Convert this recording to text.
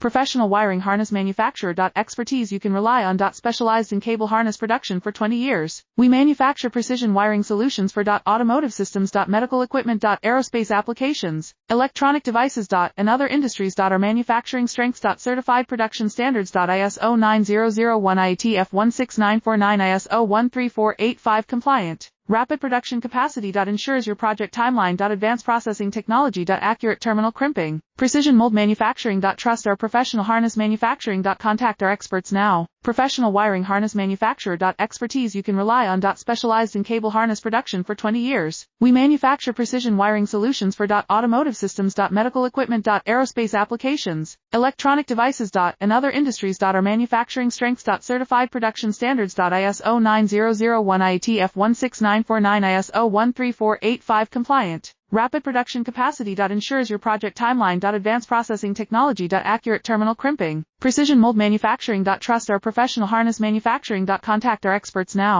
Professional wiring harness manufacturer. Expertise you can rely on. Specialized in cable harness production for 20 years. We manufacture precision wiring solutions for automotive systems. Medical equipment. Aerospace applications, electronic devices. And other industries. Our manufacturing strengths. Certified production standards. ISO 9001 IATF 16949 ISO 13485 compliant. Rapid production capacity. Ensures your project timeline. Advanced processing technology. Accurate terminal crimping. Precision mold manufacturing. Trust our professional harness manufacturing. Contact our experts now. Professional wiring harness manufacturer. Expertise you can rely on. Specialized in cable harness production for 20 years. We manufacture precision wiring solutions for automotive systems. Medical equipment. Aerospace applications, electronic devices. And other industries. Our manufacturing strengths. Certified production standards. ISO 9001 IATF 16949 ISO 13485 compliant. Rapid production capacity. Ensures your project timeline. Advanced processing technology. Accurate terminal crimping. Precision mold manufacturing. Trust our professional harness manufacturing. Contact our experts now.